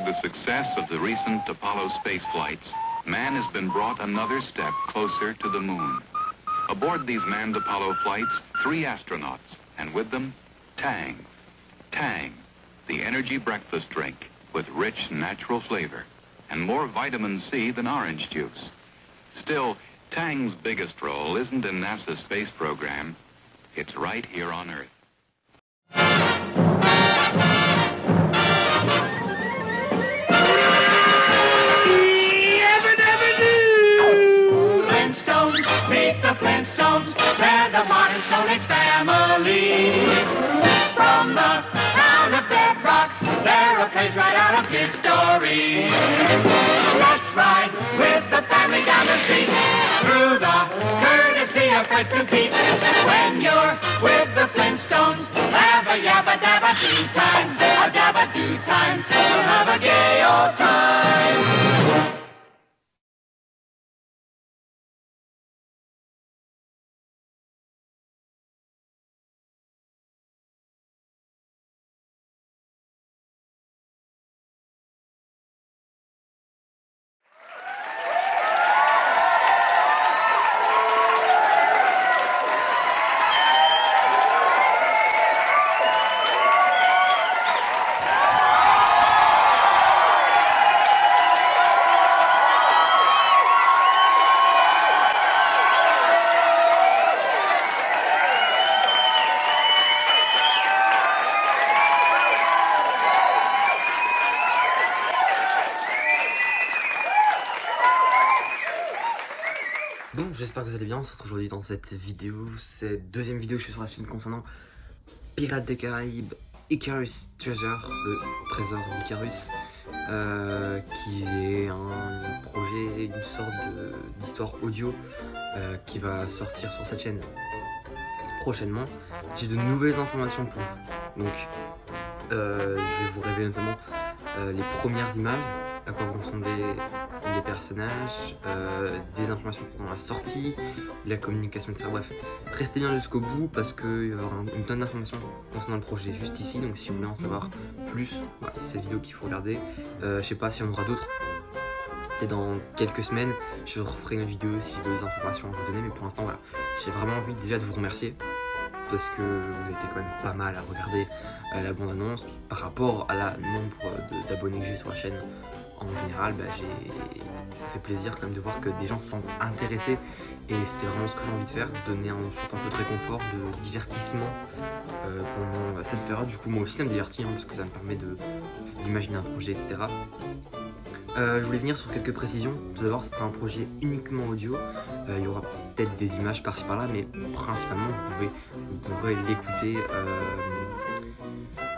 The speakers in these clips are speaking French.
With the success of the recent Apollo space flights, man has been brought another step closer to the moon. Aboard these manned Apollo flights, 3 astronauts, and with them, Tang. Tang, the energy breakfast drink with rich natural flavor and more vitamin C than orange juice. Still, Tang's biggest role isn't in NASA's space program. It's right here on Earth. Flintstones, they're the modern Stone Age family. From the town of Bedrock, they're a page right out of history. Let's ride with the family down the street, through the courtesy of Fred to Pete. When you're with the Flintstones, have a yabba-dabba-doo time, a dabba-doo time, we'll have a gay old time. Bon, j'espère que vous allez bien, on se retrouve aujourd'hui dans cette vidéo, cette deuxième vidéo que je fais sur la chaîne concernant Pirates des Caraïbes, Icarus Treasure, le trésor d'Icarus, qui est un projet, une sorte d'histoire audio qui va sortir sur cette chaîne prochainement. J'ai de nouvelles informations pour vous, donc je vais vous révéler notamment les premières images, à quoi vont ressembler les personnages, des informations pendant la sortie, la communication, etc. Bref, restez bien jusqu'au bout parce qu'il y aura une tonne d'informations concernant le projet juste ici. Donc si vous voulez en savoir plus, voilà, c'est cette vidéo qu'il faut regarder. Je sais pas si on aura d'autres. Peut-être dans quelques semaines, je referai une vidéo si j'ai d'autres informations à vous donner. Mais pour l'instant, voilà, j'ai vraiment envie déjà de vous remercier parce que vous avez été quand même pas mal à regarder la bande-annonce par rapport à la nombre d'abonnés que j'ai sur la chaîne. En général, ça fait plaisir quand même de voir que des gens se sentent intéressés et c'est vraiment ce que j'ai envie de faire, donner un peu de réconfort, de divertissement pendant cette période. Du coup, moi aussi ça me divertit parce que ça me permet d'imaginer un projet, etc. Je voulais venir sur quelques précisions. Tout d'abord, c'est un projet uniquement audio. Il y aura peut-être des images par-ci par-là, mais principalement vous pourrez l'écouter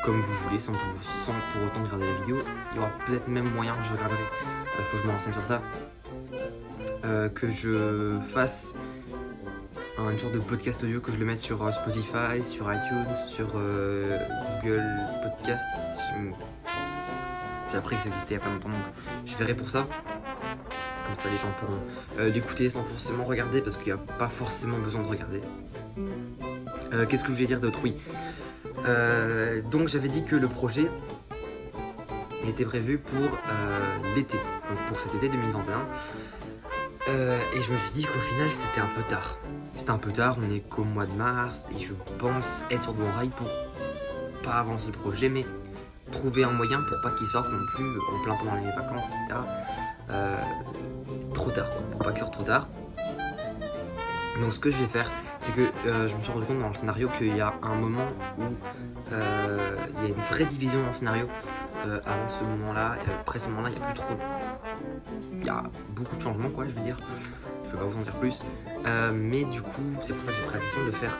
comme vous voulez, sans pour autant regarder la vidéo. Il y aura peut-être même moyen que je regarderai, faut que je me renseigne sur ça, que je fasse une sorte de podcast audio, que je le mette sur Spotify, sur iTunes, sur Google Podcasts. J'ai appris que ça existait il y a pas longtemps, donc je verrai pour ça. Comme ça les gens pourront l'écouter sans forcément regarder, parce qu'il n'y a pas forcément besoin de regarder. Qu'est-ce que je voulais dire d'autre? Oui. Donc j'avais dit que le projet était prévu pour l'été, donc pour cet été 2021. Et je me suis dit qu'au final c'était un peu tard. C'était un peu tard, on est qu'au mois de mars et je pense être sur de bons rails pour pas avancer le projet, mais trouver un moyen pour pas qu'il sorte non plus en plein pendant les vacances, etc. Trop tard, pour pas qu'il sorte trop tard. Donc ce que je vais faire, c'est que je me suis rendu compte dans le scénario qu'il y a un moment où il y a une vraie division dans le scénario. Avant ce moment-là, après ce moment-là, il n'y a plus trop. Il y a beaucoup de changements, quoi, je veux dire. Je ne vais pas vous en dire plus. Mais du coup, c'est pour ça que j'ai pris la décision de faire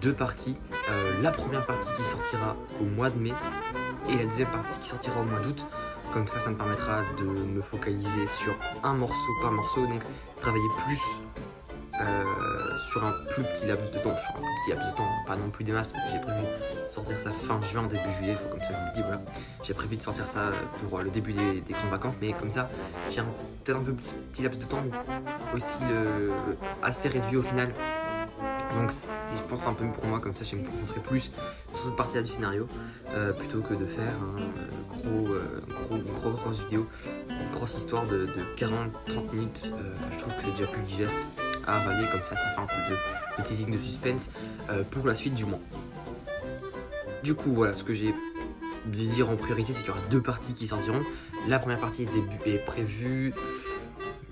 2 parties. La première partie qui sortira au mois de mai et la deuxième partie qui sortira au mois d'août. Comme ça me permettra de me focaliser sur un morceau par morceau, donc travailler plus sur un plus petit laps de temps, pas non plus des masses, parce que j'ai prévu de sortir ça fin juin, début juillet, comme ça je vous le dis, voilà. J'ai prévu de sortir ça pour le début des grandes vacances, mais comme ça j'ai peut-être un peu petit laps de temps aussi assez réduit au final. Donc je pense c'est un peu mieux pour moi, comme ça je vais me concentrer plus sur cette partie-là du scénario plutôt que de faire une grosse vidéo, une grosse histoire de 40-30 minutes. Je trouve que c'est déjà plus digeste à avaler, comme ça fait un peu de teasing, de suspense pour la suite du mois. Du coup voilà, ce que j'ai de dire en priorité, c'est qu'il y aura 2 parties qui sortiront. La première partie est prévue,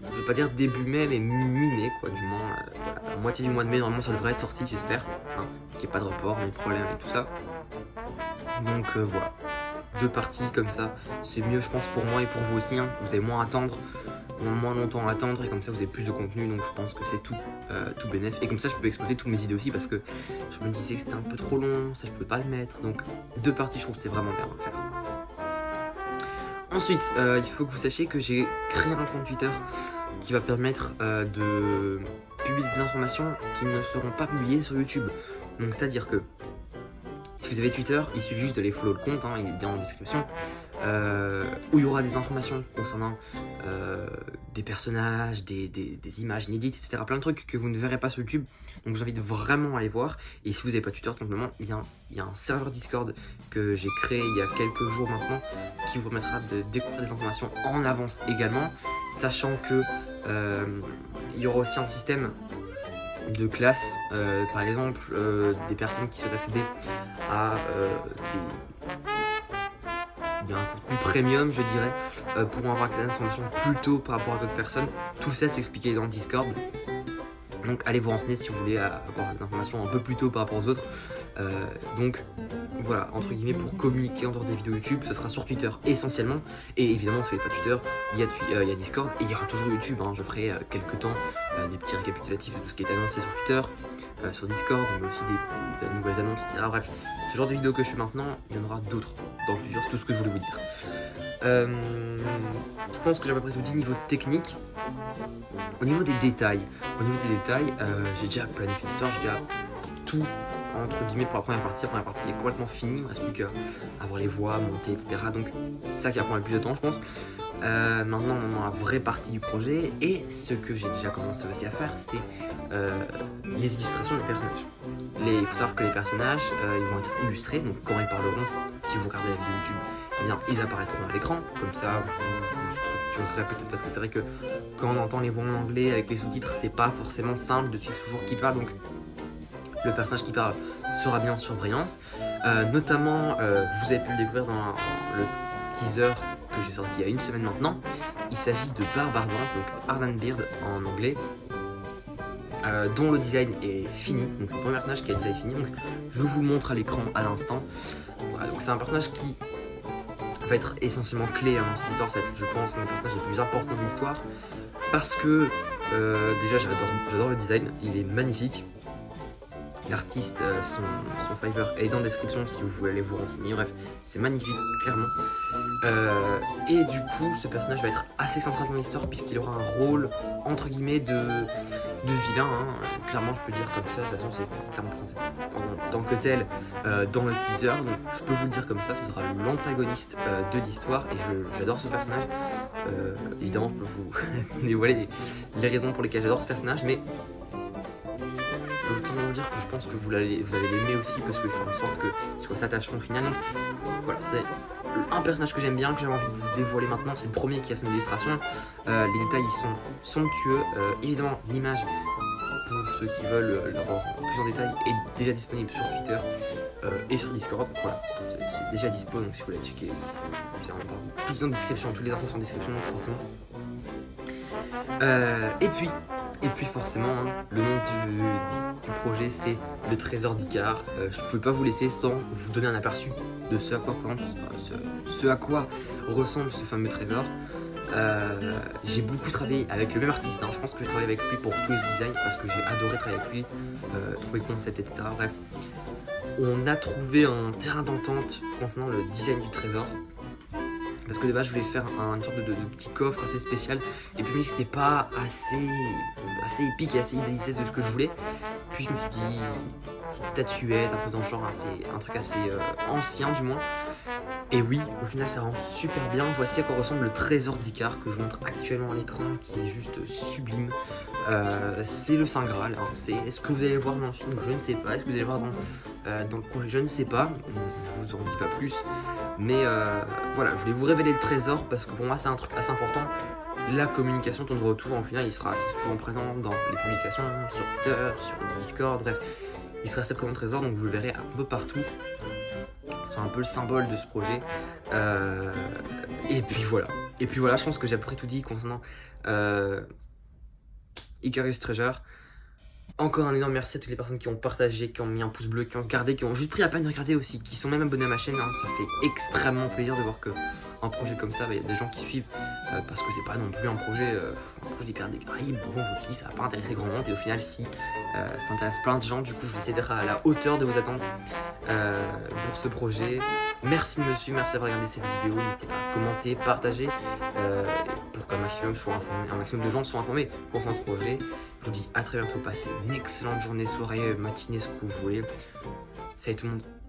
je vais pas dire début mai, mais mi-mai quoi, du moins voilà, la moitié du mois de mai normalement ça devrait être sorti, j'espère, hein, qu'il n'y ait pas de report, ni de problème et tout ça. Donc voilà, 2 parties comme ça, c'est mieux je pense pour moi et pour vous aussi, hein. Vous avez moins à attendre, moins longtemps à attendre, et comme ça vous avez plus de contenu, donc je pense que c'est tout bénéf. Et comme ça je peux exploiter toutes mes idées aussi, parce que je me disais que c'était un peu trop long, ça je pouvais pas le mettre, donc 2 parties je trouve que c'est vraiment bien à faire. Ensuite, il faut que vous sachiez que j'ai créé un compte Twitter qui va permettre de publier des informations qui ne seront pas publiées sur YouTube. Donc c'est à dire que si vous avez Twitter, il suffit juste d'aller follow le compte, hein, il est bien en description, où il y aura des informations concernant des personnages, des images inédites, etc. Plein de trucs que vous ne verrez pas sur YouTube. Donc j'invite vraiment à aller voir. Et si vous n'avez pas Twitter, tout simplement, il y a un serveur Discord que j'ai créé il y a quelques jours maintenant, qui vous permettra de découvrir des informations en avance également, sachant que il y aura aussi un système de classe, par exemple des personnes qui souhaitent accéder à un contenu premium, je dirais, pourront avoir accès à des informations plus tôt par rapport à d'autres personnes. Tout ça c'est expliqué dans le Discord, donc allez vous renseigner si vous voulez avoir des informations un peu plus tôt par rapport aux autres. Donc voilà, entre guillemets, pour communiquer en dehors des vidéos YouTube, ce sera sur Twitter essentiellement. Et évidemment, si vous n'avez pas Twitter, il y a Discord et il y aura toujours YouTube, hein. Je ferai quelques temps des petits récapitulatifs de tout ce qui est annoncé sur Twitter, sur Discord, mais aussi des nouvelles annonces, etc. Bref, ce genre de vidéos que je fais maintenant, il y en aura d'autres dans le futur, c'est tout ce que je voulais vous dire. Je pense que j'ai à peu près tout dit niveau technique. Au niveau des détails, j'ai déjà planifié l'histoire, j'ai déjà tout entre guillemets pour la première partie. La première partie est complètement finie, il ne reste plus qu'à avoir les voix, monter, etc. Donc c'est ça qui va prendre le plus de temps, je pense. Maintenant on est dans la vraie partie du projet, et ce que j'ai déjà commencé aussi à faire, c'est les illustrations des personnages. Il faut savoir que les personnages ils vont être illustrés, donc quand ils parleront, si vous regardez la vidéo YouTube, eh bien, ils apparaîtront à l'écran, comme ça vous structurerez peut-être, parce que c'est vrai que quand on entend les voix en anglais avec les sous-titres, c'est pas forcément simple de suivre toujours qui parle, donc le personnage qui parle sera bien sur Brillance. Notamment, vous avez pu le découvrir dans le teaser que j'ai sorti il y a une semaine maintenant. Il s'agit de Barbardance, donc Ardent Beard en anglais, dont le design est fini. Donc c'est le premier personnage qui a le design fini. Donc je vous le montre à l'écran à l'instant. Voilà, donc c'est un personnage qui va être essentiellement clé dans cette histoire. C'est, je pense, un des personnages les plus importants de l'histoire, parce que déjà j'adore le design, il est magnifique. L'artiste, son Fiverr est dans la description si vous voulez aller vous renseigner. Bref, c'est magnifique, clairement. Et du coup, ce personnage va être assez central dans l'histoire, puisqu'il aura un rôle, entre guillemets, de vilain, hein. Clairement, je peux dire comme ça. De toute façon, c'est clairement en tant que tel dans le teaser. Donc, je peux vous le dire comme ça, ce sera l'antagoniste de l'histoire. Et j'adore ce personnage. Évidemment, je peux vous dévoiler les raisons pour lesquelles j'adore ce personnage, mais je peux autant dire que je pense que vous allez l'aimer aussi, parce que je fais en sorte qu'il soit s'attachant au final. Donc voilà, c'est un personnage que j'aime bien, que j'avais envie de vous dévoiler maintenant. C'est le premier qui a son illustration. Les détails ils sont somptueux. Évidemment, l'image, pour ceux qui veulent l'avoir plus en détail, est déjà disponible sur Twitter et sur Discord. Voilà, c'est déjà dispo, donc si vous voulez checker, tout est en description, toutes les infos sont en description forcément. Et puis forcément, hein, le nom du projet, c'est le Trésor d'Icare. Je ne pouvais pas vous laisser sans vous donner un aperçu de ce à quoi ressemble ce fameux trésor. J'ai beaucoup travaillé avec le même artiste, hein. Je pense que j'ai travaillé avec lui pour tous les designs, parce que j'ai adoré travailler avec lui, trouver le concept, etc. Bref, on a trouvé un terrain d'entente concernant le design du trésor. Parce que de base je voulais faire une sorte de petit coffre assez spécial, et puis je me dis que c'était pas assez épique et assez idéalisé de ce que je voulais. Puis je me suis dit, une petite statuette, un peu dans le genre, un truc assez ancien du moins. Et oui, au final ça rend super bien. Voici à quoi ressemble le trésor d'Icar que je montre actuellement à l'écran, qui est juste sublime. C'est le Saint Graal, hein. Est-ce que vous allez le voir dans le film? Je ne sais pas. Est-ce que vous allez le voir dans le projet? Je ne sais pas. Je vous en dis pas plus. Mais voilà, je voulais vous révéler le trésor parce que pour moi c'est un truc assez important. La communication tourne de retour, en final il sera assez souvent présent dans les publications, sur Twitter, sur Discord, bref. Il sera assez présent le trésor, donc vous le verrez un peu partout. C'est un peu le symbole de ce projet. Et puis voilà, je pense que j'ai à peu près tout dit concernant Icarus Treasure. Encore un énorme merci à toutes les personnes qui ont partagé, qui ont mis un pouce bleu, qui ont regardé, qui ont juste pris la peine de regarder aussi, qui sont même abonnés à ma chaîne, hein. Ça fait extrêmement plaisir de voir qu'un projet comme ça, il y a des gens qui suivent, parce que c'est pas non plus un projet des Pirates des Caraïbes. Bon, je me suis dit ça va pas intéresser grand monde, et au final si, ça intéresse plein de gens. Du coup je vais essayer d'être à la hauteur de vos attentes pour ce projet. Merci de me suivre, merci d'avoir regardé cette vidéo, n'hésitez pas à commenter, partager, pour qu'un maximum de gens soient informés concernant ce projet. Je vous dis à très bientôt, passez une excellente journée, soirée, matinée, ce que vous voulez. Salut tout le monde.